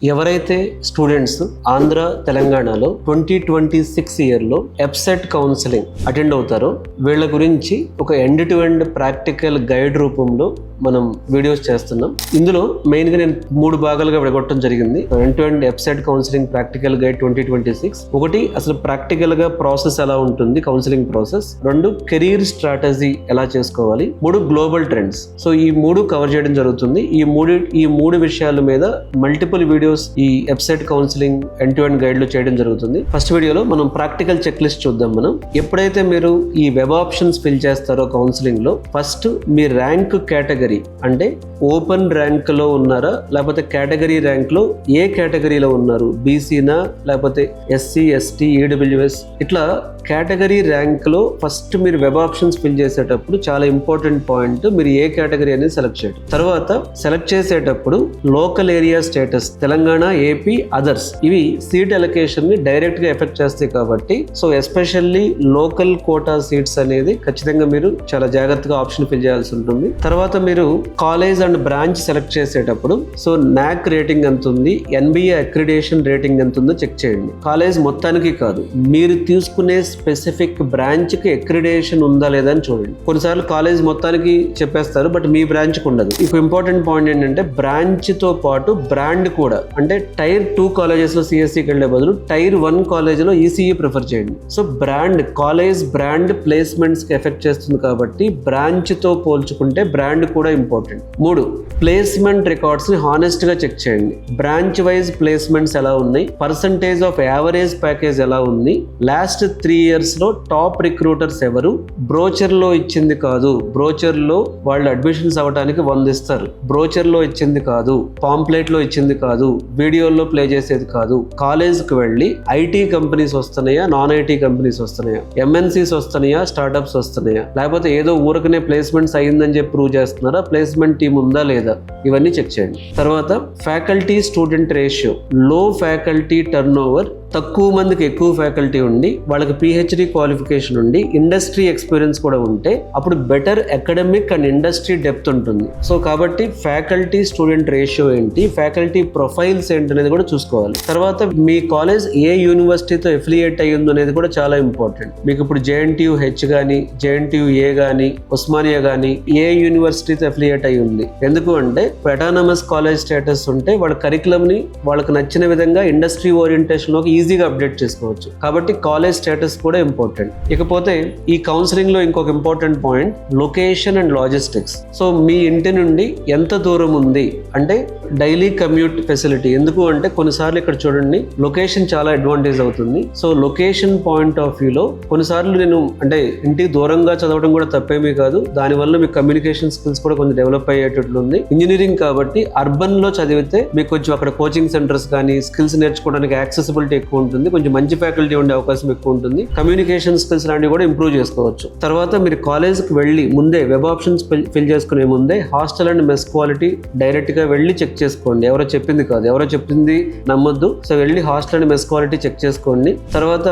ఎవరైతే స్టూడెంట్స్ ఆంధ్ర తెలంగాణలో 2026 ఇయర్లో ఎప్సెట్ కౌన్సిలింగ్ అటెండ్ అవుతారో వీళ్ళ గురించి ఒక end to end practical guide రూపంలో మనం వీడియోస్ చేస్తున్నాం. ఇందులో మెయిన్గా నేను 3 భాగాలుగా విడగొట్టడం జరిగింది. End to end EAPCET counselling practical guide 2026. ఒకటి, అసలు ప్రాక్టికల్గా ప్రాసెస్ ఎలా ఉంటుంది, కౌన్సిలింగ్ ప్రాసెస్. 2, కెరీర్ స్ట్రాటజీ ఎలా చేసుకోవాలి. 3, గ్లోబల్ ట్రెండ్స్. సో ఈ 3 కవర్ చేయడం జరుగుతుంది. ఈ మూడు విషయాల మీద మల్టిపుల్ వీడియోస్ ఈ EAPCET counselling end to end guide లో చేయడం జరుగుతుంది. ఫస్ట్ వీడియోలో మనం ప్రాక్టికల్ చెక్ లిస్ట్ చూద్దాం. మనం ఎప్పుడైతే మీరు ఈ వెబ్ ఆప్షన్స్ ఫిల్ చేస్తారో కౌన్సిలింగ్ లో, ఫస్ట్ మీ ర్యాంక్ కేటగిరీ, అంటే ఓపెన్ ర్యాంక్ లో ఉన్నారా లేకపోతే కేటగిరీ ర్యాంక్ లో ఏ కేటగిరీలో ఉన్నారు, బీసీనా లేకపోతే ఎస్సీ, ఎస్టీ, ఈడబ్ల్యూఎస్, ఇట్లా కేటగిరీ ర్యాంక్ లో ఫస్ట్ మీరు వెబ్ ఆప్షన్స్ ఫిల్ చేసేటప్పుడు చాలా ఇంపార్టెంట్ పాయింట్, మీరు ఏ కేటగిరీ అనేది సెలెక్ట్ చేయడం. తర్వాత సెలెక్ట్ చేసేటప్పుడు local area status, Telangana, AP, others, ఇవి సీట్ అలొకేషన్ ని డైరెక్ట్ గా ఎఫెక్ట్ చేస్తాయి కాబట్టి so especially local quota seats అనేది ఖచ్చితంగా మీరు చాలా జాగ్రత్తగా ఆప్షన్ ఫిల్ చేయాల్సి ఉంటుంది. తర్వాత మీరు కాలేజ్ అండ్ బ్రాంచ్ సెలెక్ట్ చేసేటప్పుడు సో నాక్ రేటింగ్ ఎంత ఉంది, ఎన్బిఏ అక్రిడేషన్ రేటింగ్ ఎంత ఉందో చెక్ చేయండి. కాలేజ్ మొత్తానికి కాదు, మీరు తీసుకునే స్పెసిఫిక్ బ్రాంచ్ కి అక్రిడేషన్ ఉందా లేదా అని చూడండి. కొన్నిసార్లు కాలేజ్ మొత్తానికి చెప్పేస్తారు బట్ మీ బ్రాంచ్ కి ఉండదు. ఇప్పుడు ఇంపార్టెంట్ పాయింట్ ఏంటంటే బ్రాంచ్ తో పాటు బ్రాండ్ కూడా, అంటే టైర్ 2 కాలేజెస్ లో సిఎస్సికి వెళ్లే బదులు టైర్ 1 కాలేజ్ లో ఈసీఈ ప్రిఫర్ చేయండి. So brand, college brand placements కి ఎఫెక్ట్ చేస్తుంది కాబట్టి బ్రాంచ్ తో పోల్చుకుంటే బ్రాండ్ కూడా ఇంపార్టెంట్. 3, ప్లేస్మెంట్ రికార్డ్స్ ని హానెస్ట్ గా చెక్ చేయండి. బ్రాంచ్ వైజ్ ప్లేస్మెంట్స్ ఎలా ఉన్నాయి, పర్సంటేజ్ ఆఫ్ యావరేజ్ ప్యాకేజ్ ఎలా ఉంది, లాస్ట్ 3 ఇయర్స్ లో టాప్ రిక్రూటర్స్ ఎవరు, బ్రోచర్ లో ఇచ్చింది కాదు, బ్రోచర్ లో వాళ్ళు అడ్మిషన్స్ అవ్వడానికి 100 ఇస్తారు, బ్రోచర్ లో ఇచ్చింది కాదు, పాంప్లెట్ లో ఇచ్చింది కాదు, వీడియోలో ప్లే చేసేది కాదు. కాలేజ్ కి వెళ్ళి ఐటీ కంపెనీస్ వస్తున్నాయా, నాన్ ఐటీ కంపెనీస్ వస్తున్నాయా, ఎంఎన్సీస్ వస్తున్నాయా, స్టార్ట్అప్స్ వస్తున్నాయా, లేకపోతే ఏదో ఊరకనే ప్లేస్మెంట్స్ అయ్యిందని చెప్పి ప్రూవ్ చేస్తున్నారా, ప్లేస్మెంట్ టీమ్ ఉందా లేదా, ఇవన్నీ చెక్ చేయండి. తర్వాత ఫ్యాకల్టీ స్టూడెంట్ రేషియో, లో ఫ్యాకల్టీ టర్న్ ఓవర్, తక్కువ మందికి ఎక్కువ ఫ్యాకల్టీ ఉండి వాళ్ళకి పిహెచ్డి క్వాలిఫికేషన్ ఉండి ఇండస్ట్రీ ఎక్స్పీరియన్స్ కూడా ఉంటే అప్పుడు better academic and industry depth ఉంటుంది. సో కాబట్టి ఫ్యాకల్టీ స్టూడెంట్ రేషియో ఏంటి, ఫ్యాకల్టీ ప్రొఫైల్స్ ఏంటి అనేది కూడా చూసుకోవాలి. తర్వాత మీ కాలేజ్ ఏ యూనివర్సిటీతో అఫిలియేట్ అయ్యింది అనేది కూడా చాలా ఇంపార్టెంట్. మీకు ఇప్పుడు JNTU-H కానీ, JNTU-A కానీ, ఉస్మానియా కానీ ఏ యూనివర్సిటీతో అఫిలియేట్ అయ్యి ఉంది. ఎందుకు అంటే అటానమస్ కాలేజ్ స్టేటస్ ఉంటే వాళ్ళ కరికులం ని వాళ్ళకి నచ్చిన విధంగా ఇండస్ట్రీ ఓరియంటేషన్ లోకి ఈజీగా అప్డేట్ చేసుకోవచ్చు. కాబట్టి కాలేజ్ స్టేటస్ కూడా ఇంపార్టెంట్. ఇకపోతే ఈ కౌన్సిలింగ్ లో ఇంకొక important point, location and logistics. So మీ ఇంటి నుండి ఎంత దూరం ఉంది అంటే డైలీ కమ్యూట్ ఫెసిలిటీ. ఎందుకు అంటే కొన్నిసార్లు ఇక్కడ చూడండి లొకేషన్ చాలా అడ్వాంటేజ్ అవుతుంది. సో లొకేషన్ పాయింట్ ఆఫ్ వ్యూలో కొన్నిసార్లు నేను అంటే ఇంటికి దూరంగా చదవడం కూడా తప్పేమీ కాదు, దానివల్ల మీ కమ్యూనికేషన్ స్కిల్స్ కూడా కొంచెం డెవలప్ అయ్యేటట్లు ఉంది. ఇంజనీరింగ్ కాబట్టి అర్బన్ లో చదివితే మీకు కొంచెం అక్కడ కోచింగ్ సెంటర్స్ కానీ స్కిల్స్ నేర్చుకోవడానికి యాక్సెసిబిలిటీ ఎక్కువ ఉంటుంది, కొంచెం మంచి ఫ్యాకల్టీ ఉండే అవకాశం ఎక్కువ ఉంటుంది, కమ్యూనికేషన్ స్కిల్స్ లాంటివి కూడా ఇంప్రూవ్ చేసుకోవచ్చు. తర్వాత మీరు కాలేజ్కి వెళ్ళి ముందే వెబ్ ఆప్షన్స్ ఫిల్ చేసుకునే ముందే hostel and mess quality direct గా వెళ్ళి చెక్ చేసుకోండి. ఎవరో చెప్పింది కాదు, ఎవరో చెప్పింది నమ్మొద్దు. సో వెళ్ళి hostel and mess quality check చేసుకోండి. తర్వాత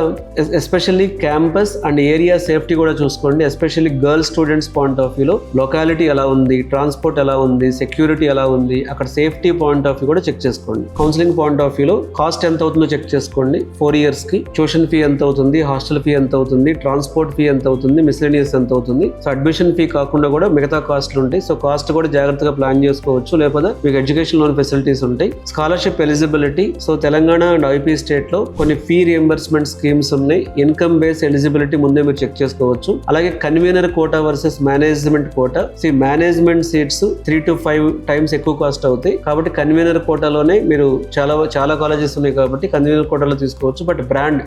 especially campus and area safety కూడా చూసుకోండి. Especially girls students point of వ్యూలో లొకాలిటీ ఎలా ఉంది, ట్రాన్స్పోర్ట్ ఎలా ఉంది, సెక్యూరిటీ ఎలా ఉంది, అక్కడ సేఫ్టీ పాయింట్ ఆఫ్ వ్యూ కూడా చెక్ చేసుకోండి. కౌన్సిలింగ్ పాయింట్ ఆఫ్ వ్యూలో కాస్ట్ ఎంత అవుతుందో చెక్ చేసుకోండి. 4 ఇయర్స్ కి ట్యూషన్ ఫీ ఎంత అవుతుంది, హాస్టల్ ఫీ ఎంత అవుతుంది, ట్రాన్స్పోర్ట్ ఫీ ఎంత అవుతుంది, మిస్లేనియస్ ఎంత అవుతుంది. సో అడ్మిషన్ ఫీ కాకుండా కూడా మిగతా కాస్ట్లు ఉంటాయి. సో కాస్ట్ కూడా జాగ్రత్తగా ప్లాన్ చేసుకోవచ్చు, లేకపోతే మీకు ఎడ్యుకేషన్ లోన్ ఫెసిలిటీస్ ఉంటాయి. Scholarship eligibility, so Telangana and AP state లో కొన్ని ఫీ రియంబర్స్మెంట్ స్కీమ్స్ ఉన్నాయి. ఇన్కమ్ బేస్ ఎలిజిబిలిటీ ముందే మీరు చెక్ చేసుకోవచ్చు. అలాగే convener quota versus management quota. Management seats 3 to 5 times ఎక్కువ కాస్ట్ అవుతాయి కాబట్టి కన్వీనర్ కోటాలోనే మీరు చాలా కాలేజెస్ ఉన్నాయి కాబట్టి కన్వీనర్ కోటాలో తీసుకోవచ్చు. But brand,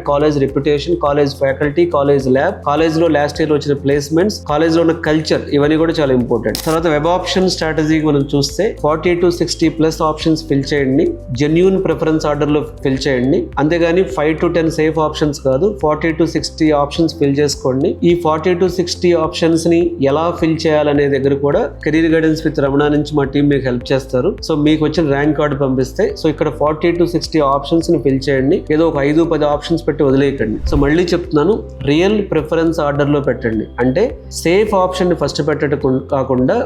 college reputation, college faculty, college lab, college లో లాస్ట్ ఇయర్ వచ్చిన ప్లేస్మెంట్స్, కాలేజ్ లో ఉన్న కల్చర్, ఇవన్నీ కూడా చాలా ఇంపార్టెంట్. తర్వాత వెబ్ ఆప్షన్ స్ట్రాటజీ మనం చూస్తే 40 to 60+ ఆప్షన్స్ ఫిల్ చేయండి. జెన్యూన్ ప్రిఫరెన్స్ ఆర్డర్ లో ఫిల్ చేయండి. అంతేగాని 5 to 10 సేఫ్ ఆప్షన్స్ కాదు, 40 to 60 ఆప్షన్స్ ఫిల్ చేసుకోండి. ఈ 40 to 60 ఆప్షన్స్ ని ఎలా ఫిల్ చేయాలనే దగ్గర కూడా కెరీర్ గైడెన్స్ విత్ రమణ నుంచి మా టీం మీకు హెల్ప్ చేస్తారు. సో మీకు వచ్చిన ర్యాంక్ కార్డు పంపిస్తే సో ఇక్కడ 40 to 60 ఆప్షన్స్ ని ఫిల్ చేయండి. ఏదో ఒక 5-10 ఆప్షన్స్ పెట్టి వదిలేయకండి. సో మళ్ళీ చెప్తున్నాను, రియల్ ప్రిఫరెన్స్ ఆర్డర్ లో పెట్టండి. అంటే సేఫ్ ఆప్షన్ ని ఫస్ట్ పెట్టడం కాకుండా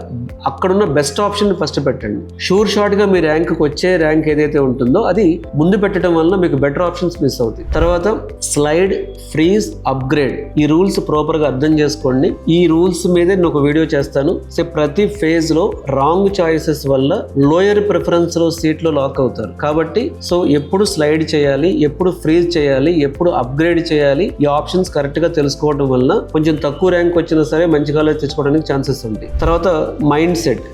అక్కడున్న బెస్ట్ ఆప్షన్ ని ఫస్ట్ పెట్టండి. షూర్ షార్ట్ గా మీ ర్యాంక్ వచ్చే ర్యాంక్ ఏదైతే ఉంటుందో అది ముందు పెట్టడం వల్ల మీకు బెటర్ ఆప్షన్స్ మిస్ అవుతాయి. తర్వాత స్లైడ్, ఫ్రీజ్, అప్గ్రేడ్, ఈ రూల్స్ ప్రాపర్ గా అర్థం చేసుకోండి. ఈ రూల్స్ మీదే నేను ఒక వీడియో చేస్తాను. సో ప్రతి ఫేజ్ లో రాంగ్ చాయిసెస్ వల్ల లోయర్ ప్రిఫరెన్స్ లో సీట్ లో లాక్ అవుతారు. కాబట్టి సో ఎప్పుడు స్లైడ్ చేయాలి, ఎప్పుడు ఫ్రీజ్ చేయాలి, ఎప్పుడు అప్గ్రేడ్ చేయాలి, ఈ ఆప్షన్స్ కరెక్ట్ గా తెలుసుకోవడం వల్ల కొంచెం తక్కువ ర్యాంక్ వచ్చినా సరే మంచి కాలేజ్ తెచ్చుకోవడానికి ఛాన్సెస్ ఉంటాయి. తర్వాత మైండ్ సెట్,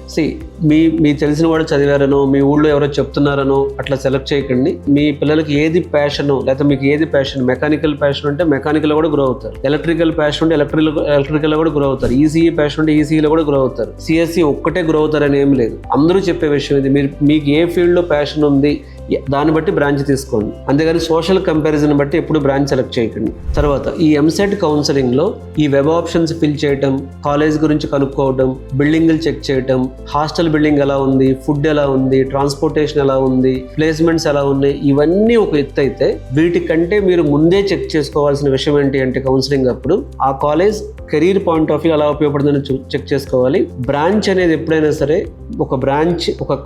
మీ తెలిసిన వాడు చదివారనో, మీ ఊళ్ళో ఎవరో చెప్తున్నారనో అట్లా సెలెక్ట్ చేయకండి. మీ పిల్లలకి ఏది ప్యాషన్, లేకపోతే మీకు ఏది ప్యాషన్, మెకానికల్ ప్యాషన్ అంటే మెకానికల్ కూడా గ్రో అవుతారు, ఎలక్ట్రికల్ ప్యాషన్ అంటే ఎలక్ట్రికల్ లో కూడా గ్రో అవుతారు, ఈసీఈ ప్యాషన్ అంటే ఈసీఈలో కూడా గ్రో అవుతారు, సిఎస్సి ఒక్కటే గ్రో అవుతారని ఏం లేదు. అందరూ చెప్పే విషయం ఇది. మీకు ఏ ఫీల్డ్ లో ప్యాషన్ ఉంది దాన్ని బట్టి బ్రాంచ్ తీసుకోండి, అంతేగాని సోషల్ కంపారిజన్ బట్టి ఎప్పుడు బ్రాంచ్ సెలెక్ట్ చేయకండి. తర్వాత ఈ ఎంసెట్ కౌన్సిలింగ్ లో ఈ వెబ్ ఆప్షన్స్ ఫిల్ చేయటం, కాలేజ్ గురించి కనుక్కోవడం, బిల్డింగ్లు చెక్ చేయటం, హాస్టల్ బిల్డింగ్ ఎలా ఉంది, ఫుడ్ ఎలా ఉంది, ట్రాన్స్పోర్టేషన్ ఎలా ఉంది, ప్లేస్మెంట్స్ ఎలా ఉన్నాయి, ఇవన్నీ ఒక ఎత్తు అయితే వీటికంటే మీరు ముందే చెక్ చేసుకోవాల్సిన విషయం ఏంటి అంటే కౌన్సిలింగ్ అప్పుడు ఆ college career point of view ఎలా ఉపయోగపడుతుందని చెక్ చేసుకోవాలి. బ్రాంచ్ అనేది ఎప్పుడైనా సరే ఒక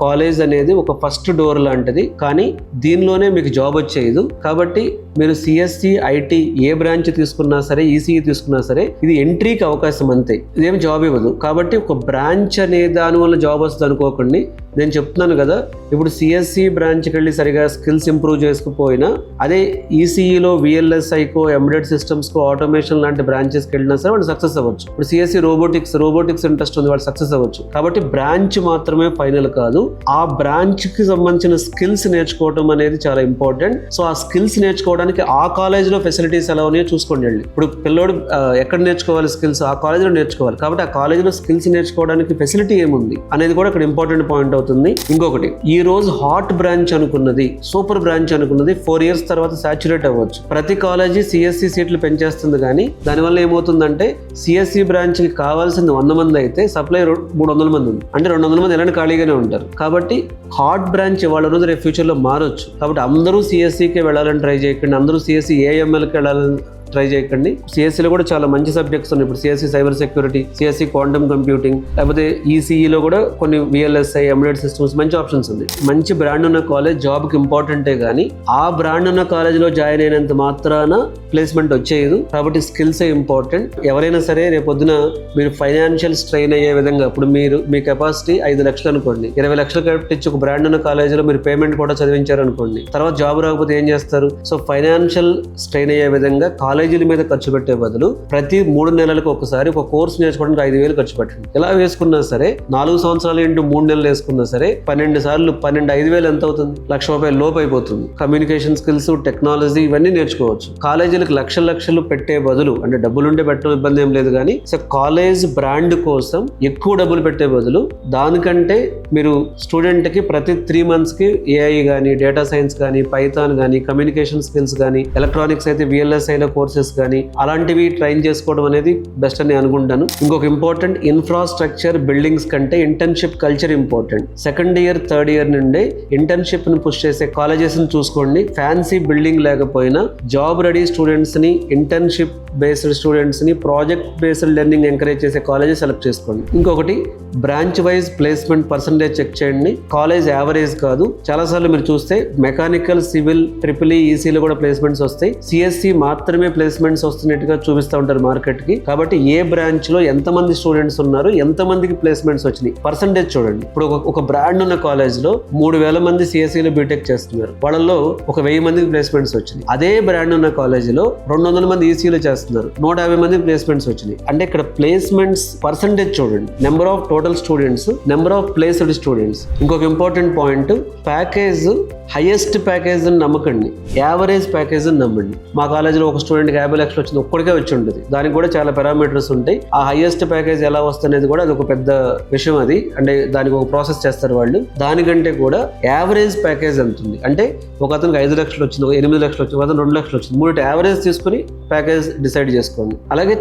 కాలేజ్ అనేది ఒక ఫస్ట్ డోర్ లాంటిది, కానీ దీనిలోనే మీకు జాబ్ వచ్చేది. కాబట్టి మీరు సిఎస్సి, ఐటీ ఏ బ్రాంచ్ తీసుకున్నా సరే, ఈసీఈ తీసుకున్నా సరే, ఇది ఎంట్రీకి అవకాశం అంతే, ఇదేం జాబ్ ఇవ్వదు. కాబట్టి ఒక బ్రాంచ్ అనే దాని వల్ల జాబ్ వస్తుంది అనుకోకండి. నేను చెప్తున్నాను కదా, ఇప్పుడు సిఎస్సి బ్రాంచ్కి వెళ్ళి సరిగా స్కిల్స్ ఇంప్రూవ్ చేసుకుపోయినా, అదే ఈసీఈలో విఎల్ఎస్ఐకో, ఎంబెడెడ్ సిస్టమ్స్కో, ఆటోమేషన్ లాంటి బ్రాంచెస్కి వెళ్ళినా సరే వాళ్ళు సక్సెస్ అవ్వచ్చు. ఇప్పుడు సిఎస్సి రోబోటిక్స్ ఇంట్రెస్ట్ ఉంది, వాళ్ళు సక్సెస్ అవ్వచ్చు. కాబట్టి బ్రాంచ్ మాత్రమే ఫైనల్ కాదు, ఆ బ్రాంచ్కి సంబంధించిన స్కిల్స్ నేర్చుకోవడం అనేది చాలా ఇంపార్టెంట్. సో ఆ స్కిల్స్ నేర్చుకోవడానికి ఆ కాలేజ్లో ఫెసిలిటీస్ ఎలా ఉన్నాయో చూసుకోండి. వెళ్ళి ఇప్పుడు పిల్లోడు ఎక్కడ నేర్చుకోవాలి స్కిల్స్, ఆ కాలేజ్లో నేర్చుకోవాలి. కాబట్టి ఆ కాలేజ్లో స్కిల్స్ నేర్చుకోవడానికి ఫెసిలిటీ ఏముంది అనేది కూడా ఇక్కడ ఇంపార్టెంట్ పాయింట్ అవుతుంది. ఇంకొకటి, ఈ రోజు హాట్ బ్రాంచ్ అనుకున్నది, సూపర్ బ్రాంచ్ అనుకున్నది 4 years తర్వాత సాచురేట్ అవ్వచ్చు. ప్రతి కాలేజీ సిఎస్సి సీట్లు పెంచేస్తుంది, కానీ దానివల్ల ఏమవుతుందంటే సిఎస్సి బ్రాంచ్ కి కావాల్సింది 100 మంది అయితే సప్లై 300 మంది ఉంది, అంటే 200 మంది ఎలాంటి ఖాళీగానే ఉంటారు. కాబట్టి హాట్ బ్రాంచ్ ఇవాళ రోజు రేపు ఫ్యూచర్ లో మారొచ్చు. కాబట్టి అందరూ సిఎస్సికే వెళ్ళాలని ట్రై చేయకండి, అందరూ సిఎస్సి ఏఎంఎల్కి వెళ్ళాలని ట్రై చేయకండి. సిఎస్సిలో కూడా చాలా మంచి సబ్జెక్ట్స్ ఉన్నాయి. ఇప్పుడు CSC cyber security, CSC quantum computing, లేకపోతే ఈసీఈలో కూడా కొన్ని విఎల్ఎస్ఐ, ఎంబెడెడ్ సిస్టమ్స్, మంచి ఆప్షన్స్ ఉంది. మంచి బ్రాండ్ ఉన్న కాలేజ్ జాబ్కి ఇంపార్టెంటే, కానీ ఆ బ్రాండ్ ఉన్న కాలేజ్లో జాయిన్ అయినంత మాత్రాన ప్లేస్మెంట్ వచ్చేది. కాబట్టి స్కిల్సే ఇంపార్టెంట్. ఎవరైనా సరే రేపొద్దున మీరు ఫైనాన్షియల్ స్ట్రెయిన్ అయ్యే విధంగా, ఇప్పుడు మీ కెపాసిటీ 5 లక్షలు అనుకోండి, 20 లక్షలు కట్టించి ఒక బ్రాండ్ ఉన్న కాలేజీలో మీరు పేమెంట్ కూడా చదివించారు అనుకోండి, తర్వాత జాబ్ రాకపోతే ఏం చేస్తారు? సో ఫైనాన్షియల్ స్ట్రెయిన్ అయ్యే విధంగా కాలేజీల మీద ఖర్చు పెట్టే బదులు ప్రతి 3 నెలలకు ఒకసారి ఒక కోర్స్ నేర్చుకోవడానికి 5,000 ఖర్చు పెట్టండి. ఎలా వేసుకున్నా సరే 4 సంవత్సరాలు ఇంటూ 3 నెలలు వేసుకున్నా సరే 12 సార్లు 5,000 ఎంత అవుతుంది? ₹1,00,000 లోపు అయిపోతుంది. కమ్యూనికేషన్ స్కిల్స్, టెక్నాలజీ ఇవన్నీ నేర్చుకోవచ్చు. కాలేజీలకు లక్షలు పెట్టే బదులు, అంటే డబ్బులుంటే పెట్టడం ఇబ్బంది ఏం లేదు, కానీ సో కాలేజ్ బ్రాండ్ కోసం ఎక్కువ డబ్బులు పెట్టే బదులు దానికంటే మీరు స్టూడెంట్ కి ప్రతి 3 months కి ఏఐ కానీ, డేటా సైన్స్ కానీ, పైథాన్ కానీ, కమ్యూనికేషన్ స్కిల్స్ కానీ, ఎలక్ట్రానిక్స్ అయితే విఎల్ఎస్ఐలో కోర్సెస్ కానీ అలాంటివి ట్రైన్ చేసుకోవడం అనేది బెస్ట్ అని అనుకుంటాను. ఇంకొక ఇంపార్టెంట్, ఇన్ఫ్రాస్ట్రక్చర్ బిల్డింగ్స్ కంటే internship culture important. 2nd year 3rd year నుండే ఇంటర్న్షిప్ ని పుష్ చేసే కాలేజెస్ ని చూసుకోండి. ఫ్యాన్సీ బిల్డింగ్ లేకపోయినా జాబ్ రెడీ స్టూడెంట్స్ ని, ఇంటర్న్షిప్ బేస్డ్ స్టూడెంట్స్ ని, ప్రాజెక్ట్ బేస్డ్ లెర్నింగ్ ఎంకరేజ్ చేసే కాలేజెస్ సెలెక్ట్ చేసుకోండి. ఇంకొకటి, branch wise placement percentage check చేయండి. కాలేజ్ యావరేజ్ కాదు. చాలాసార్లు మీరు చూస్తే మెకానికల్, సివిల్, ట్రిపుల్ ఈసీలో కూడా ప్లేస్మెంట్స్ వస్తాయి. సిఎస్సి మాత్రమే ప్లేస్మెంట్స్ వస్తున్నట్టుగా చూపిస్తూ ఉంటారు మార్కెట్ కి. కాబట్టి ఏ బ్రాంచ్ లో ఎంతమంది స్టూడెంట్స్ ఉన్నారు, ఎంతమందికి ప్లేస్మెంట్స్ వచ్చినాయి పర్సంటేజ్ చూడండి. ఇప్పుడు ఒక బ్రాండ్ ఉన్న కాలేజ్ లో 3,000 మంది సిఎస్సిలో బీటెక్ చేస్తున్నారు, వాళ్ళలో 1,000 మందికి ప్లేస్మెంట్స్ వచ్చినాయి. అదే బ్రాండ్ ఉన్న కాలేజ్ లో 200 మంది ఈసీలో చేస్తున్నారు, 150 మందికి ప్లేస్మెంట్స్ వచ్చినాయి. అంటే ఇక్కడ ప్లేస్మెంట్స్ పర్సంటేజ్ చూడండి, number of total students, number of placed students. ఇంకొక important point, package highest package అని నమ్మకండి, యావరేజ్ ప్యాకేజ్ అని నమ్మండి. మా కాలేజీలో ఒక స్టూడెంట్కి 50 లక్షలు వచ్చింది, ఒక్కడికే వచ్చి ఉంటుంది. దానికి కూడా చాలా పారామీటర్స్ ఉంటాయి. ఆ హైయెస్ట్ ప్యాకేజ్ ఎలా వస్తుంది కూడా అది ఒక పెద్ద విషయం. అది అంటే దానికి ఒక ప్రాసెస్ చేస్తారు వాళ్ళు. దానికంటే కూడా యావరేజ్ ప్యాకేజ్ ఎంత ఉంది అంటే, ఒక అతనికి 5 లక్షలు వచ్చింది, 8 లక్షలు వచ్చింది, ఒక అతను 2 లక్షలు వచ్చింది, 3 యావరేజ్ తీసుకుని ప్యాకేజ్ డిసైడ్ చేసుకోండి. అలాగే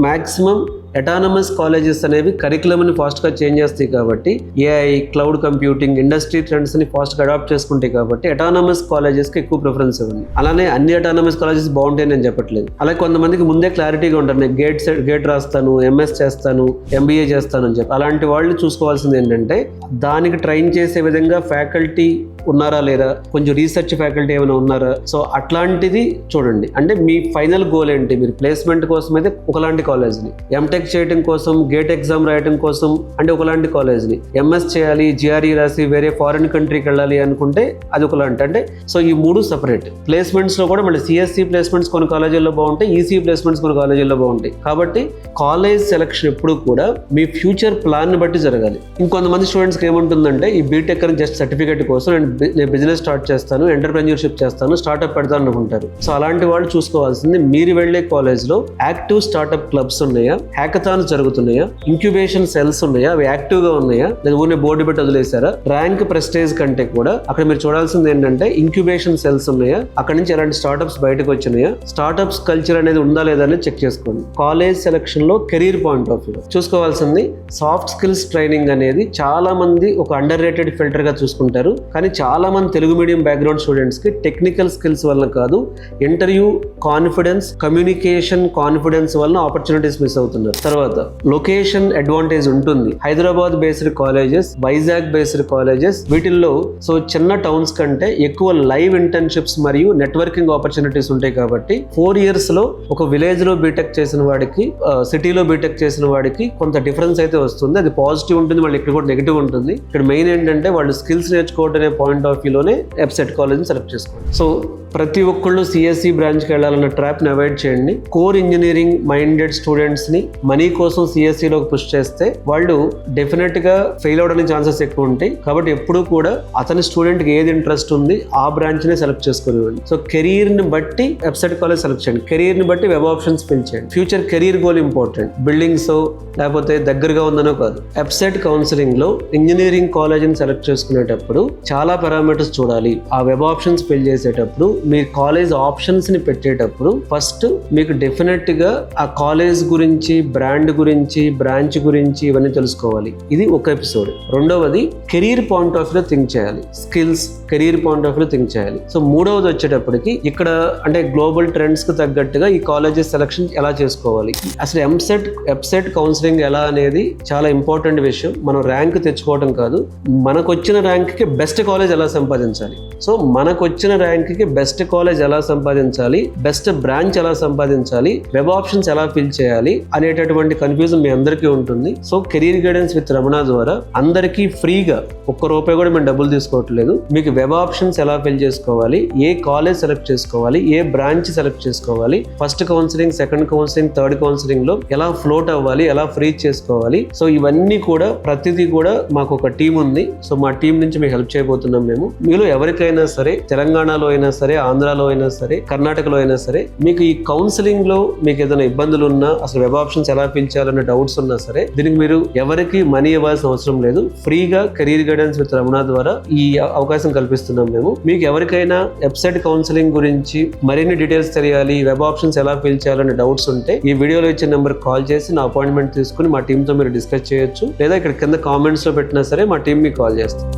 మాక్సిమం అటానమస్ కాలేజెస్ అనేవి కరికులంని ఫాస్ట్గా చేంజ్ చేస్తాయి కాబట్టి, ఏఐ, క్లౌడ్ కంప్యూటింగ్, ఇండస్ట్రీ ట్రెండ్స్ని ఫాస్ట్గా అడాప్ట్ చేసుకుంటాయి కాబట్టి అటానమస్ కాలేజెస్కి ఎక్కువ ప్రిఫరెన్స్ ఇవ్వండి. అలానే అన్ని అటానమస్ కాలేజెస్ బాగుంటాయని నేను చెప్పట్లేదు. అలాగే కొంతమందికి ముందే క్లారిటీగా ఉంటారు, నేను గేట్ రాస్తాను, ఎంఎస్ చేస్తాను, ఎంబీఏ చేస్తాను అని చెప్పి. అలాంటి వాళ్ళు చూసుకోవాల్సింది ఏంటంటే దానికి ట్రైన్ చేసే విధంగా ఫ్యాకల్టీ ఉన్నారా లేదా, కొంచెం రీసెర్చ్ ఫ్యాకల్టీ ఏమైనా ఉన్నారా, సో అట్లాంటిది చూడండి. అంటే మీ ఫైనల్ గోల్ ఏంటి? మీరు ప్లేస్మెంట్ కోసం అయితే ఒకలాంటి కాలేజ్ని, ఎంటెక్ చేయడం కోసం, గేట్ ఎగ్జామ్ రాయడం కోసం అంటే ఒకలాంటి కాలేజ్ని, ఎంఎస్ చేయాలి, జిఆర్ఈ రాసి వేరే ఫారిన్ కంట్రీకి వెళ్ళాలి అనుకుంటే అది ఒకలాంటి. అంటే సో ఈ మూడు సపరేట్. ప్లేస్మెంట్స్లో కూడా మళ్ళీ సిఎస్సి ప్లేస్మెంట్స్ కొన్ని కాలేజీల్లో బాగుంటాయి, ఈసీ ప్లేస్మెంట్స్ కొన్ని కాలేజీల్లో బాగుంటాయి. కాబట్టి కాలేజ్ సెలక్షన్ ఎప్పుడు కూడా మీ ఫ్యూచర్ ప్లాన్ని బట్టి జరగాలి. ఇంకొంతమంది స్టూడెంట్స్కి ఏముంటుందంటే ఈ బీటెక్ అని జస్ట్ సర్టిఫికేట్ కోసం నేను బిజినెస్ స్టార్ట్ చేస్తాను, ఎంటర్ప్రెన్యూర్షిప్ చేస్తాను, స్టార్ట్అప్ పెడతాను అనుకుంటారు. సో అలాంటి వాళ్ళు చూసుకోవాల్సింది, మీరు వెళ్ళే కాలేజ్లో యాక్టివ్ స్టార్ట్అప్ క్లబ్స్ ఉన్నాయా, హ్యాకథాన్స్ జరుగుతున్నాయా, ఇంక్యుబేషన్ సెల్స్ ఉన్నాయా, అవి యాక్టివ్గా ఉన్నాయా, లేదా ఊరిని బోర్డు పెట్టి వదిలేసారా? ర్యాంక్ ప్రెస్టేజ్ కంటే కూడా అక్కడ మీరు చూడాల్సింది ఏంటంటే ఇంక్యుబేషన్ సెల్స్ ఉన్నాయా, అక్కడ నుంచి ఎలాంటి స్టార్ట్అప్స్ బయటకు వచ్చినాయా, స్టార్ట్అప్స్ కల్చర్ అనేది ఉందా లేదా అనేది చెక్ చేసుకోండి. కాలేజ్ సెలక్షన్ లో కెరీర్ పాయింట్ ఆఫ్ వ్యూ చూసుకోవాల్సింది, సాఫ్ట్ స్కిల్స్ ట్రైనింగ్ అనేది చాలా మంది ఒక అండర్ రేటెడ్ ఫిల్టర్ గా చూసుకుంటారు. కానీ చాలా మంది తెలుగు మీడియం బ్యాక్గ్రౌండ్ స్టూడెంట్స్ కి టెక్నికల్ స్కిల్స్ వల్ల కాదు, ఇంటర్వ్యూ కాన్ఫిడెన్స్, కమ్యూనికేషన్ కాన్ఫిడెన్స్ వల్ల ఆపర్చునిటీస్ మిస్ అవుతున్నారు. తర్వాత లొకేషన్ అడ్వాంటేజ్ ఉంటుంది. Hyderabad based colleges, Vizag based colleges, వీటిల్లో సో చిన్న టౌన్స్ కంటే ఎక్కువ లైవ్ ఇంటర్న్షిప్స్ మరియు నెట్వర్కింగ్ ఆపర్చునిటీస్ ఉంటాయి. కాబట్టి 4 years లో ఒక విలేజ్ లో బీటెక్ చేసిన వాడికి, సిటీలో బీటెక్ చేసిన వాడికి కొంత డిఫరెన్స్ అయితే వస్తుంది. అది పాజిటివ్ ఉంటుంది, మళ్ళీ ఇక్కడ కూడా నెగిటివ్ ఉంటుంది. ఇక్కడ మెయిన్ ఏంటంటే వాళ్ళు స్కిల్స్ నేర్చుకోవడం అనే పాయింట్ ఆఫ్ వ్యూలోనే ఎప్సెట్ కాలేజ్ని సెలెక్ట్ చేసుకోండి. సో ప్రతి ఒక్కళ్ళు సిఎస్సి బ్రాంచ్కి వెళ్ళాలన్న ట్రాప్ని అవాయిడ్ చేయండి. కోర్ ఇంజనీరింగ్ మైండెడ్ స్టూడెంట్స్ని మనీ కోసం సిఎస్సిలోకి పుష్ చేస్తే వాళ్ళు డెఫినెట్గా ఫెయిల్ అవడానికి ఛాన్సెస్ ఎక్కువ ఉంటాయి. కాబట్టి ఎప్పుడూ కూడా అతని స్టూడెంట్కి ఏది ఇంట్రెస్ట్ ఉంది ఆ బ్రాంచ్నే సెలెక్ట్ చేసుకునివ్వండి. సో కెరీర్ని బట్టి ఎప్సెట్ కాలేజ్ సెలెక్ట్ చేయండి, కెరీర్ని బట్టి వెబ్ ఆప్షన్స్ ఫిల్ చేయండి. Future career goal important, buildings లేకపోతే దగ్గరగా ఉందనో కాదు. ఎప్సెట్ కౌన్సిలింగ్ లో ఇంజనీరింగ్ కాలేజ్ని సెలెక్ట్ చేసుకునేటప్పుడు చాలా పారామీటర్స్ చూడాలి. ఆ వెబ్ ఆప్షన్స్ ఫిల్ చేసేటప్పుడు, మీ కాలేజ్ ఆప్షన్స్ ని పెట్టేటప్పుడు ఫస్ట్ మీకు డెఫినెట్ గా ఆ కాలేజ్ గురించి, బ్రాండ్ గురించి, బ్రాంచ్ గురించి ఇవన్నీ తెలుసుకోవాలి. ఇది ఒక ఎపిసోడ్. రెండవది కెరీర్ పాయింట్ ఆఫ్ లో థింక్ చేయాలి, స్కిల్స్ కెరీర్ పాయింట్ ఆఫ్ లో థింక్ చేయాలి. సో మూడవది వచ్చేటప్పటికి ఇక్కడ అంటే గ్లోబల్ ట్రెండ్స్ కి తగ్గట్టుగా ఈ కాలేజెస్ సెలక్షన్ ఎలా చేసుకోవాలి, అసలు ఎప్సెట్ కౌన్సిలింగ్ ఎలా అనేది చాలా ఇంపార్టెంట్ విషయం. మనం ర్యాంక్ తెచ్చుకోవడం కాదు, మనకు వచ్చిన ర్యాంక్ కి బెస్ట్ కాలేజ్ ఎలా సంపాదించాలి. సో మనకు వచ్చిన ర్యాంక్ కి బెస్ట్ కాలేజ్ ఎలా సంపాదించాలి, బెస్ట్ బ్రాంచ్ ఎలా సంపాదించాలి, వెబ్ ఆప్షన్స్ ఎలా ఫిల్ చేయాలి అనేటటువంటి కన్ఫ్యూజన్ మీ అందరికీ ఉంటుంది. So career guidance with Ramana ద్వారా అందరికీ ఫ్రీగా ₹1 కూడా మేము డబ్బులు తీసుకోవట్లేదు. మీకు వెబ్ ఆప్షన్స్ ఎలా ఫిల్ చేసుకోవాలి, ఏ కాలేజ్ సెలెక్ట్ చేసుకోవాలి, ఏ బ్రాంచ్ సెలెక్ట్ చేసుకోవాలి, first counselling, second counselling, third counselling లో ఎలా ఫ్లోట్ అవ్వాలి, ఎలా ఫ్రీజ్ చేసుకోవాలి. సో ఇవన్నీ కూడా ప్రతిదీ కూడా మాకు ఒక టీం ఉంది. సో మా టీం నుంచి మీకు హెల్ప్ చేయబోతున్నాం మేము. మీలో ఎవరికైనా సరే, తెలంగాణలో అయినా సరే, ఆంధ్రాలో అయినా సరే, కర్ణాటకలో అయినా సరే, మీకు ఈ కౌన్సిలింగ్ లో మీకు ఏదైనా ఇబ్బందులు ఉన్నా, అసలు వెబ్ ఆప్షన్స్ ఎలా ఫిల్ చేయాలన్న డౌట్స్ ఉన్నా సరే, దీనికి మీరు ఎవరికి మనీ ఇవ్వాల్సిన అవసరం లేదు. ఫ్రీగా కెరీర్ గైడెన్స్ విత్ రమణ ద్వారా ఈ అవకాశం కల్పిస్తున్నాం మేము. మీకు ఎవరికైనా వెబ్సైట్ కౌన్సిలింగ్ గురించి మరిన్ని డీటెయిల్స్ తెలియాలి, వెబ్ ఆప్షన్స్ ఎలా ఫిల్ చేయాలనే డౌట్స్ ఉంటే ఈ వీడియోలో ఇచ్చిన నెంబర్ కాల్ చేసి నా అపాయింట్మెంట్ తీసుకుని మా టీంతో మీరు డిస్కస్ చేయొచ్చు. లేదా ఇక్కడ కింద కామెంట్స్ లో పెట్టినా సరే మా టీం మీకు కాల్ చేస్తుంది.